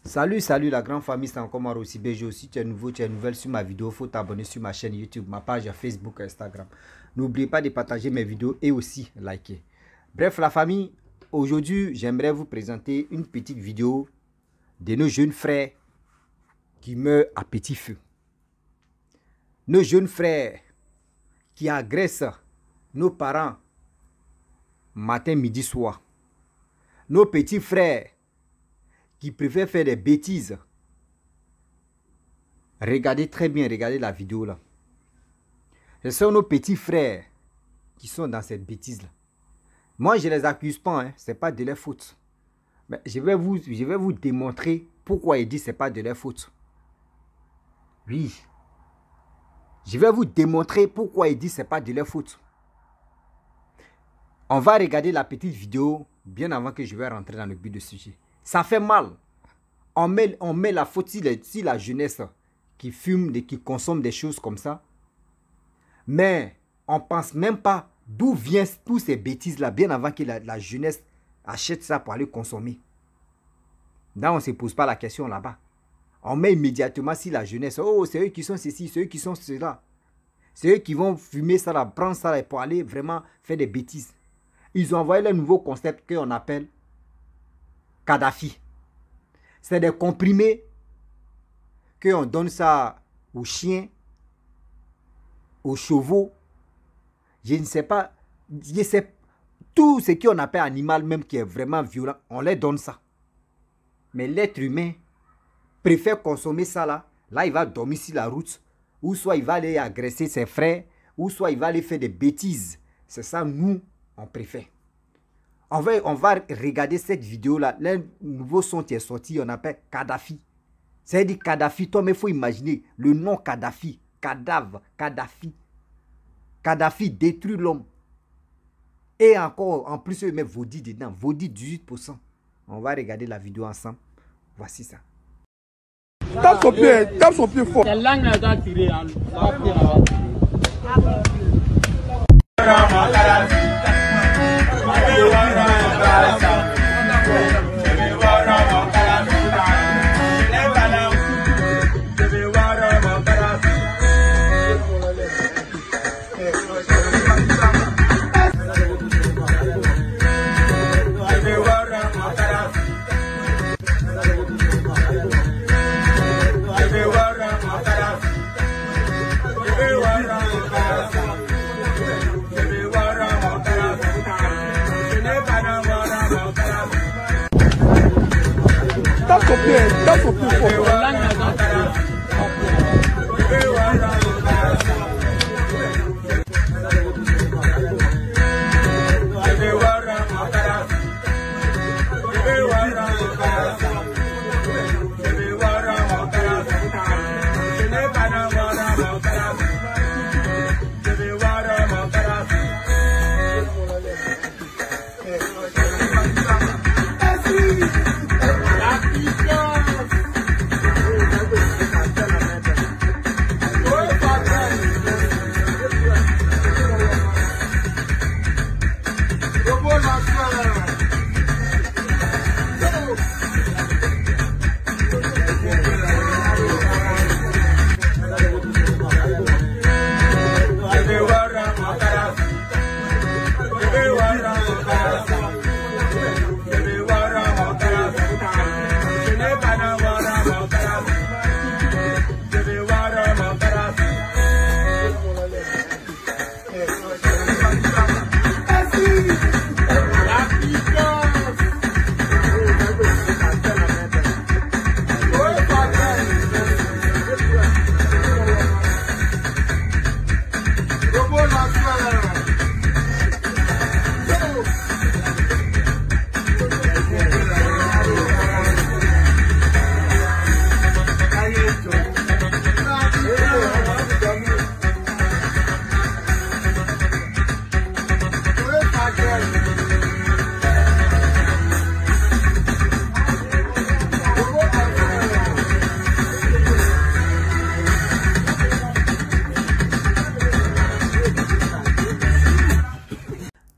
Salut la grande famille, c'est encore moi aussi BG. Si tu es nouveau, tu es nouvelle sur ma vidéo, il faut t'abonner sur ma chaîne YouTube, ma page Facebook, Instagram. N'oubliez pas de partager mes vidéos et aussi liker. Bref la famille, aujourd'hui j'aimerais vous présenter une petite vidéo de nos jeunes frères qui meurent à petit feu. Nos jeunes frères qui agressent nos parents matin, midi, soir. Nos petits frères qui préfèrent faire des bêtises. Regardez très bien, regardez la vidéo là. Ce sont nos petits frères qui sont dans cette bêtise là. Moi je ne les accuse pas, hein, ce n'est pas de leur faute. Mais je vais vous démontrer pourquoi ils disent que ce n'est pas de leur faute. Oui. Je vais vous démontrer pourquoi ils disent que ce n'est pas de leur faute. On va regarder la petite vidéo bien avant que je vais rentrer dans le but du sujet. Ça fait mal. On met la faute sur la jeunesse qui fume, qui consomme des choses comme ça. Mais on ne pense même pas d'où viennent tous ces bêtises-là bien avant que la jeunesse achète ça pour aller consommer. Là, on ne se pose pas la question là-bas. On met immédiatement sur la jeunesse. Oh, c'est eux qui sont ceci, c'est eux qui sont cela. C'est eux qui vont fumer ça, là, prendre ça là, pour aller vraiment faire des bêtises. Ils ont envoyé le nouveau concept qu'on appelle Kadhafi. C'est des comprimés qu'on donne ça aux chiens, aux chevaux. Je ne sais pas. Tout ce qu'on appelle animal même qui est vraiment violent, on leur donne ça. Mais l'être humain préfère consommer ça là. Là, il va dormir sur la route. Ou soit il va aller agresser ses frères. Ou soit il va aller faire des bêtises. C'est ça, nous, on préfère. On va regarder cette vidéo-là. Le nouveau son qui est sorti, on appelle Kadhafi. C'est-à-dire Kadhafi, toi, mais il faut imaginer le nom Kadhafi. Cadavre, Kadhafi. Kadhafi détruit l'homme. Et encore, en plus, il met Vaudi dedans. Vaudi 18%. On va regarder la vidéo ensemble. Voici ça. Tape son pied fort. La langue là doit tirer. Tape son pied fort. La langue là doit tirer.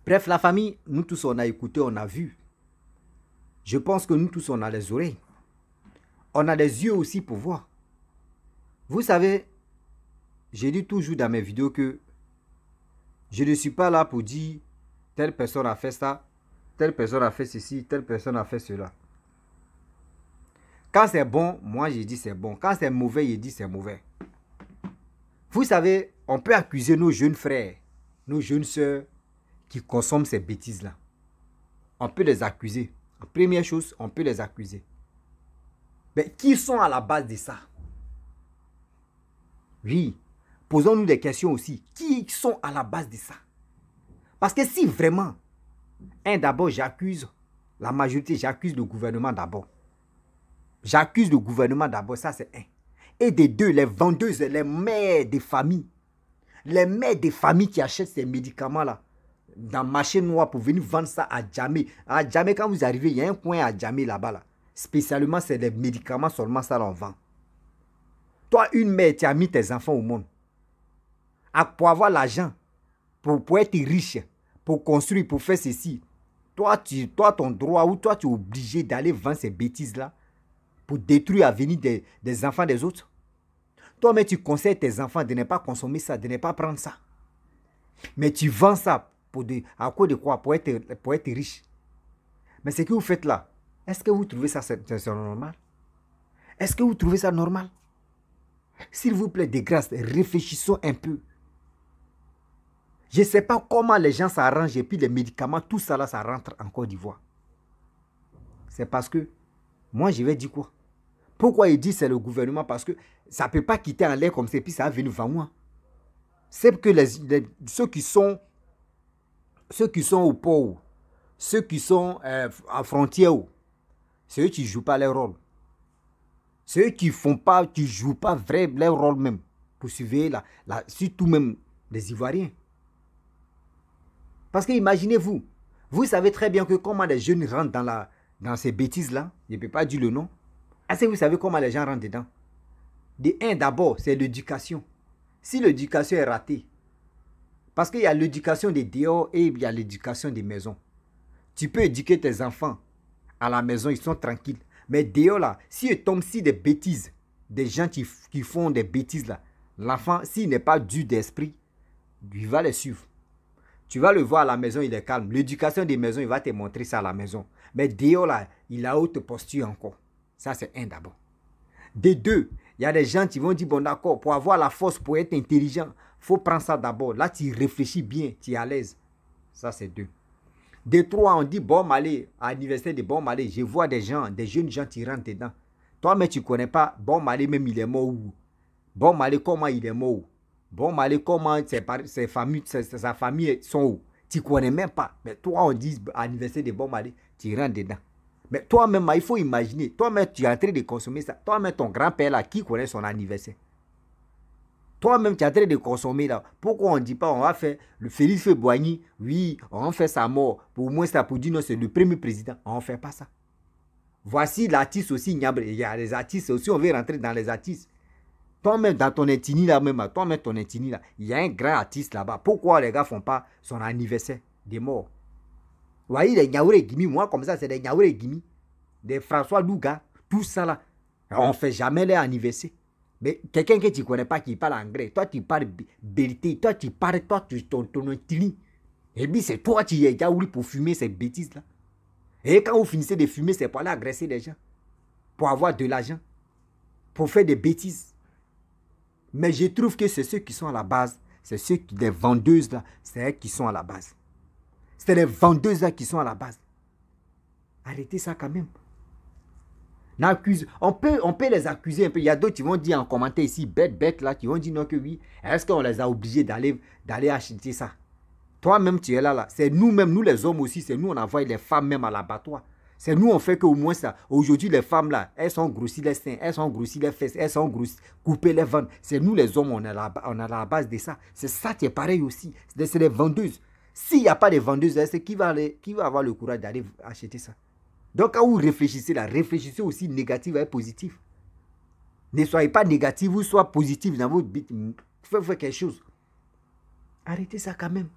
Bref, la famille, nous tous on a écouté, on a vu. Je pense que nous tous on a les oreilles. on a des yeux aussi pour voir. Vous savez, j'ai dit toujours dans mes vidéos que je ne suis pas là pour dire telle personne a fait ça, telle personne a fait ceci, telle personne a fait cela. Quand c'est bon, moi je dis c'est bon. Quand c'est mauvais, je dis c'est mauvais. Vous savez, on peut accuser nos jeunes frères, nos jeunes sœurs qui consomment ces bêtises-là. On peut les accuser. En première chose, on peut les accuser. Mais qui sont à la base de ça? Oui. Posons-nous des questions aussi. Qui sont à la base de ça? Parce que si vraiment, d'abord j'accuse la majorité, j'accuse le gouvernement d'abord. J'accuse le gouvernement d'abord, ça c'est un. Et des deux, les vendeuses, les mères des familles. Les mères des familles qui achètent ces médicaments-là dans le marché noir pour venir vendre ça à Djamé. À Djamé, quand vous arrivez, il y a un coin à Djamé là-bas. Là. Spécialement, c'est les médicaments seulement ça l'on vend. Toi, une mère, tu as mis tes enfants au monde. Pour avoir l'argent, pour être riche, pour construire, pour faire ceci. Toi, ton droit, ou toi, tu es obligé d'aller vendre ces bêtises-là pour détruire l'avenir des enfants des autres. Toi, mais tu conseilles tes enfants de ne pas consommer ça, de ne pas prendre ça. Mais tu vends ça à cause de quoi? Pour être riche. Mais ce que vous faites là, est-ce que vous trouvez ça c'est normal? Est-ce que vous trouvez ça normal? S'il vous plaît, de grâce, réfléchissons un peu. Je ne sais pas comment les gens s'arrangent et puis les médicaments, tout ça là, ça rentre en Côte d'Ivoire. C'est parce que, moi je vais dire quoi? Pourquoi il dit c'est le gouvernement? Parce que ça ne peut pas quitter en l'air comme ça et puis ça va venir vers moi. C'est que ceux qui sont au port, ceux qui sont à frontière, c'est eux qui ne jouent pas leur rôle. C'est eux qui ne jouent pas vrai leur rôle même pour surveiller surtout même les Ivoiriens. Parce que imaginez-vous, vous savez très bien que comment les jeunes rentrent dans ces bêtises-là, je ne peux pas dire le nom. Est-ce que vous savez comment les gens rentrent dedans? D'abord, c'est l'éducation. Si l'éducation est ratée, parce qu'il y a l'éducation des dehors et il y a l'éducation des maisons. Tu peux éduquer tes enfants à la maison, ils sont tranquilles. Mais dehors là, s'ils tombent sur des bêtises, des gens qui font des bêtises là, l'enfant, s'il n'est pas dur d'esprit, il va les suivre. Tu vas le voir à la maison, il est calme. L'éducation des maisons, il va te montrer ça à la maison. Mais dehors là, il a haute posture encore. Ça c'est un d'abord. De deux, il y a des gens qui vont dire, bon d'accord, pour avoir la force, pour être intelligent, il faut prendre ça d'abord. Là, tu réfléchis bien, tu es à l'aise. Ça c'est deux. De trois, on dit bon Malé, à l'université de Bon Malé, je vois des jeunes gens qui rentrent dedans. Toi, mais tu ne connais pas Bon Malé, même il est mort où? Bon Malé, comment il est mort? Bon Malé, comment sa famille sont où? Tu ne connais même pas. Mais toi, on dit à l'université de Bon Malé, tu rentres dedans. Mais toi-même, il faut imaginer. Toi-même, tu es en train de consommer ça. Toi-même, ton grand-père là, qui connaît son anniversaire? Toi-même, tu es en train de consommer là. Pourquoi on ne dit pas, on va faire le Félix Boigny, oui, on fait sa mort. Pour moi, ça pour dire non, c'est le premier président. On ne fait pas ça. Voici l'artiste aussi, il y a les artistes aussi, on veut rentrer dans les artistes. Toi-même, dans ton intini là, il y a un grand artiste là-bas. Pourquoi les gars ne font pas son anniversaire des morts? Vous voyez, les Niaouré Gimi, moi comme ça, c'est des Niaouré Gimi, des François Louga, tout ça là. On ne fait jamais leur anniversaire. Mais quelqu'un que tu ne connais pas qui parle anglais, toi tu parles vérité, toi tu parles, ton intini. Et puis c'est toi qui es Niaouré pour fumer ces bêtises là. Et quand vous finissez de fumer, c'est pour aller agresser les gens, pour avoir de l'argent, pour faire des bêtises. Mais je trouve que c'est ceux qui sont à la base, c'est ceux qui, les vendeuses là, c'est elles qui sont à la base. C'est les vendeuses là qui sont à la base. Arrêtez ça quand même. On peut les accuser un peu. Il y a d'autres qui vont dire en commentaire ici, bête là, qui vont dire non que oui. Est-ce qu'on les a obligés d'aller acheter ça? Toi-même tu es là. C'est nous-mêmes, nous les hommes aussi, c'est nous on envoie les femmes même à l'abattoir. C'est nous on fait qu'au moins ça. Aujourd'hui les femmes là, elles sont grossies les seins, elles sont grossies les fesses, elles sont grossies, coupées les ventres. C'est nous les hommes, on est à la base de ça. C'est ça qui est pareil aussi. C'est les vendeuses. S'il n'y a pas de vendeuses, c'est qui va avoir le courage d'aller acheter ça? Donc quand vous réfléchissez là, réfléchissez aussi négatif et positif. Ne soyez pas négatif, vous soyez positif dans votre but. Faites quelque chose. Arrêtez ça quand même.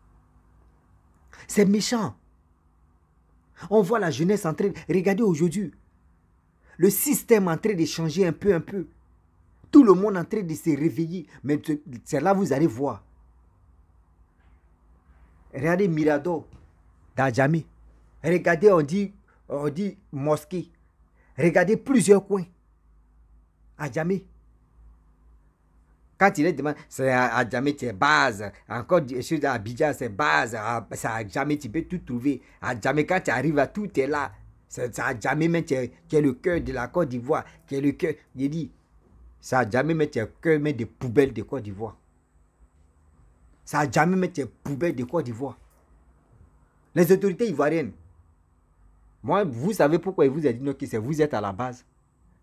C'est méchant. On voit la jeunesse en train. Regardez aujourd'hui. Le système est en train de changer un peu. Tout le monde est en train de se réveiller. Mais c'est là vous allez voir. Regardez Mirador, Djamé. Regardez, on dit mosquée. Regardez plusieurs coins. À Djamé. Quand il est demandé, c'est à Djamé, c'est base. Encore des choses à Abidjan, c'est base. C'est à Djamé, tu peux tout trouver. À Djamé, quand tu arrives à tout est là. C'est à Djamé, mais qui est le cœur de la Côte d'Ivoire. Qui est le cœur. Il dit, c'est à Djamé, mais tu es le cœur des poubelles de Côte d'Ivoire. C'est à Djamé, mais tu es poubelle de Côte d'Ivoire. Les autorités ivoiriennes. Moi, vous savez pourquoi ils vous ont dit non, que vous êtes à la base.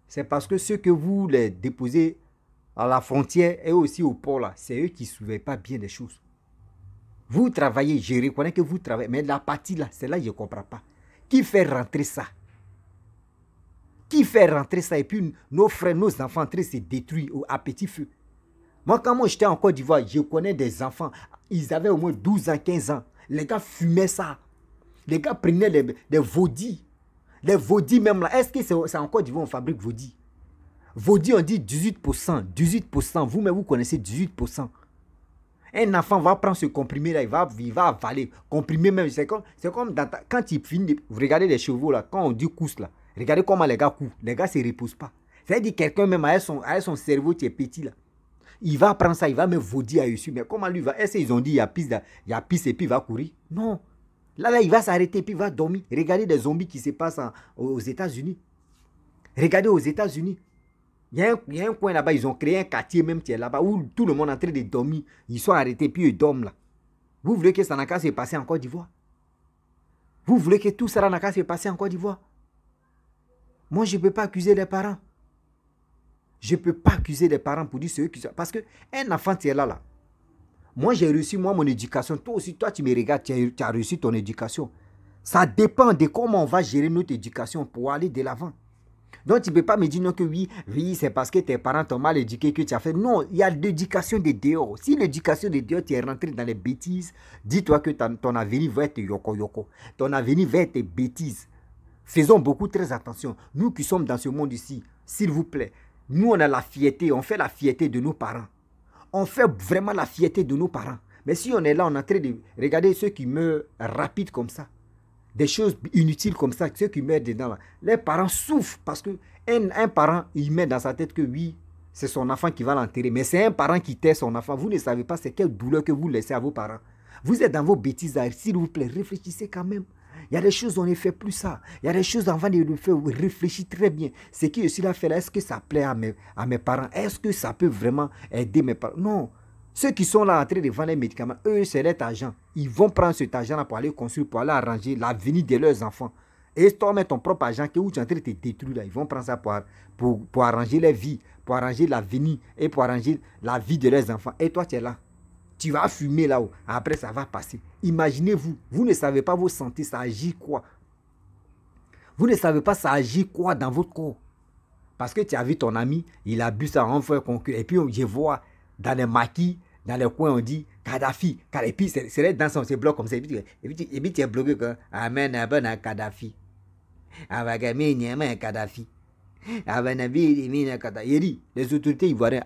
C'est parce que ceux que vous les déposez à la frontière et aussi au port là, c'est eux qui ne surveillent pas bien les choses. Vous travaillez, je reconnais que vous travaillez, mais la partie là, c'est là que je ne comprends pas. Qui fait rentrer ça? Qui fait rentrer ça? Et puis nos frères, nos enfants en train de se détruire à petit feu. Moi, quand j'étais en Côte d'Ivoire, je connais des enfants, ils avaient au moins 12 ans, 15 ans. Les gars fumaient ça. Les gars prenaient des vaudis. Les vaudis même là. Est-ce que c'est en Côte d'Ivoire on fabrique vaudis? Vaudis, on dit 18%. 18%. Vous-même, vous connaissez 18%. Un enfant va prendre ce comprimé là, il va avaler. Comprimé même, c'est comme quand il finit, vous regardez les chevaux là, quand on dit cousse là, regardez comment les gars courent. Les gars ne se reposent pas. C'est-à-dire quelqu'un même avec son cerveau qui est petit là, il va prendre ça, il va me vaudir à dessus. Mais comment lui va? Est-ce qu'ils ont dit il y a pisse et puis il va courir? Non. Là, il va s'arrêter et puis il va dormir. Regardez les zombies qui se passent aux États-Unis. Regardez aux États-Unis. Il y a un coin là-bas, ils ont créé un quartier même qui est là-bas où tout le monde est en train de dormir. Ils sont arrêtés puis ils dorment là. Vous voulez que ça n'a qu'à se passer en Côte d'Ivoire? Vous voulez que tout ça n'a qu'à se passer en Côte d'Ivoire? Moi, je ne peux pas accuser les parents. Je ne peux pas accuser les parents pour dire ce qu'ils sont. Parce qu'un enfant, tu es là. Moi, j'ai reçu mon éducation. Toi aussi, toi, tu me regardes, tu as reçu ton éducation. Ça dépend de comment on va gérer notre éducation pour aller de l'avant. Donc, tu ne peux pas me dire non que oui, c'est parce que tes parents t'ont mal éduqué que tu as fait. Non, il y a l'éducation de dehors. Si l'éducation de dehors, tu es rentré dans les bêtises, dis-toi que ton avenir va être yoko. Ton avenir va être bêtises. Faisons beaucoup très attention. Nous qui sommes dans ce monde ici, s'il vous plaît, nous on a la fierté, on fait la fierté de nos parents. On fait vraiment la fierté de nos parents. Mais si on est là, on est en train de regarder ceux qui meurent rapide comme ça. Des choses inutiles comme ça, ceux qui meurent dedans. Là. Les parents souffrent parce qu'un parent, il met dans sa tête que oui, c'est son enfant qui va l'enterrer. Mais c'est un parent qui tait son enfant. Vous ne savez pas c'est quelle douleur que vous laissez à vos parents. Vous êtes dans vos bêtises. S'il vous plaît, réfléchissez quand même. Il y a des choses, on ne fait plus ça. Il y a des choses, avant de le faire, réfléchis très bien. Ce que je suis là fait là, est-ce que ça plaît à mes parents? Est-ce que ça peut vraiment aider mes parents? Non. Ceux qui sont là en train de vendre les médicaments, eux, c'est leur argent. Ils vont prendre cet argent-là pour aller construire, pour aller arranger l'avenir de leurs enfants. Et toi, mets ton propre argent que où tu es en train de te détruire là. Ils vont prendre ça pour arranger leur vie, pour arranger l'avenir et pour arranger la vie de leurs enfants. Et toi, tu es là. Tu vas fumer là-haut. Après, ça va passer. Imaginez-vous, vous ne savez pas vos santé, ça agit quoi? Vous ne savez pas ça agit quoi dans votre corps? Parce que tu as vu ton ami, il a bu ça en frère concurrent. Et puis, je vois dans les maquis, dans les coins, on dit Kadhafi. Et puis, c'est dans son bloc comme ça. Et puis, tu es bloqué comme Amen, Aben, Kadhafi. Kadhafi. Il dit, les autorités ivoiriennes,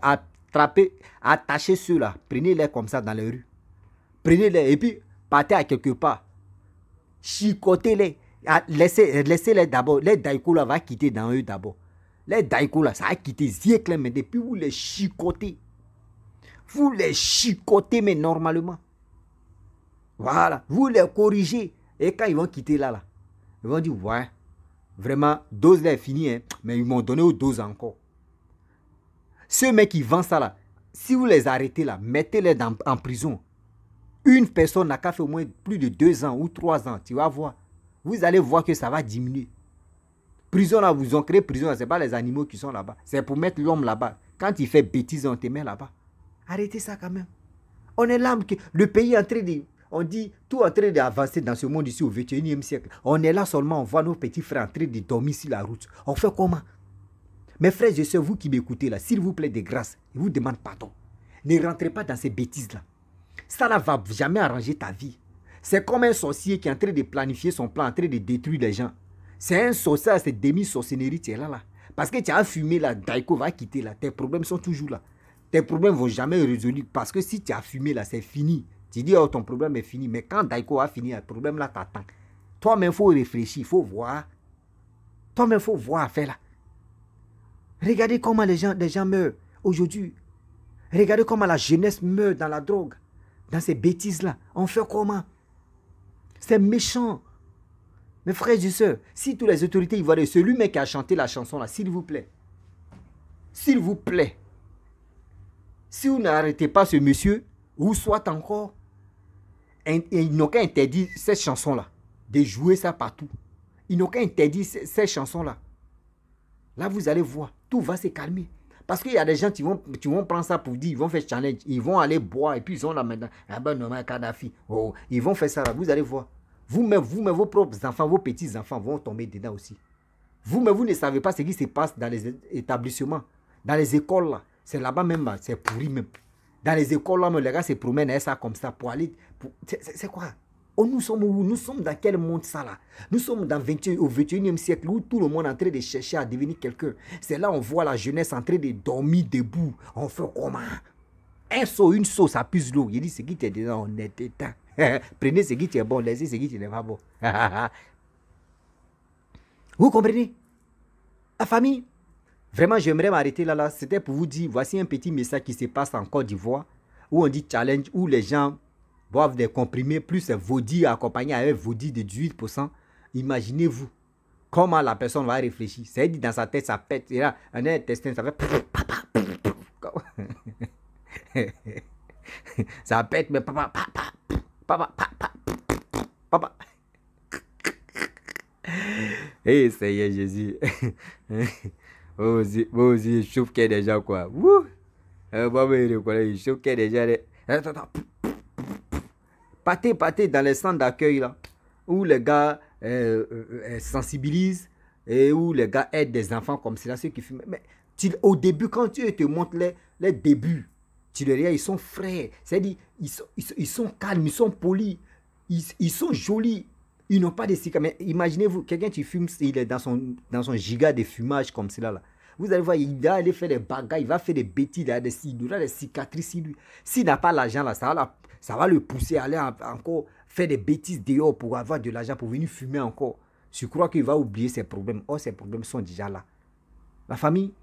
attachez ceux-là, prenez-les comme ça dans les rues. Prenez-les et puis partez à quelque part. Chicotez-les. Laissez-les d'abord. Les daïko là va quitter dans eux d'abord. Les daïko là, ça va quitter Zieklen, mais depuis vous les chicotez. Vous les chicotez, mais normalement. Voilà. Vous les corrigez. Et quand ils vont quitter là, ils vont dire, ouais, vraiment, dose là est finie, hein, mais ils m'ont donné aux doses encore. Ceux mecs qui vendent ça là, si vous les arrêtez là, mettez-les en prison. Une personne n'a qu'à faire au moins plus de 2 ans ou 3 ans, tu vas voir. Vous allez voir que ça va diminuer. Prison là, vous ont créé prison, ce n'est pas les animaux qui sont là-bas. C'est pour mettre l'homme là-bas. Quand il fait bêtise, on te met là-bas. Arrêtez ça quand même. On est là, le pays est en train de... On dit, tout en train d'avancer dans ce monde ici au 21e siècle. On est là seulement, on voit nos petits frères en train de dormir sur la route. On fait comment? Mes frères et sœurs, vous qui m'écoutez là, s'il vous plaît de grâce, je vous demande pardon. Ne rentrez pas dans ces bêtises-là. Ça ne va jamais arranger ta vie. C'est comme un sorcier qui est en train de planifier son plan, en train de détruire les gens. C'est un sorcier, c'est demi-sorcellerie, tu es là. Parce que tu as fumé là, Daiko va quitter là. Tes problèmes sont toujours là. Tes problèmes ne vont jamais résolus. Parce que si tu as fumé là, c'est fini. Tu dis, oh, ton problème est fini. Mais quand Daiko a fini, le problème là t'attend. Toi-même, il faut réfléchir, il faut voir. Toi-même, il faut voir, faire là. Regardez comment les gens meurent aujourd'hui. Regardez comment la jeunesse meurt dans la drogue. Dans ces bêtises-là. On fait comment? C'est méchant. Mes frères et sœurs, si toutes les autorités ivoiriennes, celui mec qui a chanté la chanson là, s'il vous plaît. S'il vous plaît. Si vous n'arrêtez pas ce monsieur, ou soit encore, ils n'ont qu'à interdire cette chanson-là. De jouer ça partout. Ils n'ont qu'à interdire ces chansons-là. Là, vous allez voir, tout va se calmer. Parce qu'il y a des gens qui vont prendre ça pour dire, ils vont faire challenge, ils vont aller boire, et puis ils ont là maintenant, ah ben non, Kadhafi. Oh, ils vont faire ça là, vous allez voir. Vous-même, vos propres enfants, vos petits-enfants vont tomber dedans aussi. Vous-même, vous ne savez pas ce qui se passe dans les établissements, dans les écoles là. C'est là-bas même, c'est pourri même. Dans les écoles là, les gars se promènent ça comme ça pour aller... C'est quoi? Oh, nous sommes où? Nous sommes dans quel monde ça là? Nous sommes au 21e siècle où tout le monde est en train de chercher à devenir quelqu'un. C'est là on voit la jeunesse en train de dormir debout. On fait comment? Un seau, une sauce, ça puse l'eau. Il dit ce qui t'est dedans, on est éteint. Prenez ce qui est bon, laissez ce qui n'est pas bon. Vous comprenez? La famille, vraiment j'aimerais m'arrêter là. C'était pour vous dire, voici un petit message qui se passe en Côte d'Ivoire, où on dit challenge, où les gens boivent des comprimés, plus Vodi accompagné avec Vodi de 18%. Imaginez-vous comment la personne va réfléchir. C'est dit dans sa tête, ça pète. Et là, un intestin, ça fait... ça pète, mais papa. Eh, Seigneur Jésus. Moi aussi, je chauffe qu'il y a des gens, quoi. Wouh! Je chauffe qu'il y a des gens. Attends. Partez dans les centres d'accueil là, où les gars sensibilisent et où les gars aident des enfants comme cela, ceux qui fument. Mais au début, quand tu te montres les débuts, tu les regardes, ils sont frais. C'est-à-dire, ils sont calmes, ils sont polis, ils sont jolis. Ils n'ont pas de cigares. Mais imaginez-vous, quelqu'un qui fume, il est dans son giga de fumage comme cela là. Vous allez voir, il va aller faire des bagarres, il va faire des bêtises, il aura des cicatrices sur lui. S'il n'a pas l'argent là, ça va le pousser à aller encore faire des bêtises dehors pour avoir de l'argent, pour venir fumer encore. Je crois qu'il va oublier ses problèmes. Or, ses problèmes sont déjà là. La famille,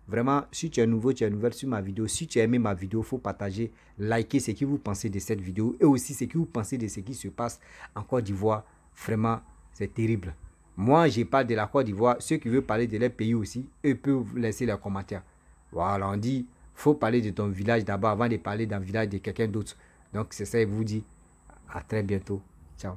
vraiment, si tu es nouveau, tu es nouvelle sur ma vidéo. Si tu as aimé ma vidéo, il faut partager, liker ce que vous pensez de cette vidéo et aussi ce que vous pensez de ce qui se passe en Côte d'Ivoire. Vraiment, c'est terrible. Moi, je parle de la Côte d'Ivoire. Ceux qui veulent parler de leur pays aussi, eux peuvent laisser leurs commentaires. Voilà, on dit, il faut parler de ton village d'abord avant de parler d'un village de quelqu'un d'autre. Donc, c'est ça, je vous dis à très bientôt. Ciao.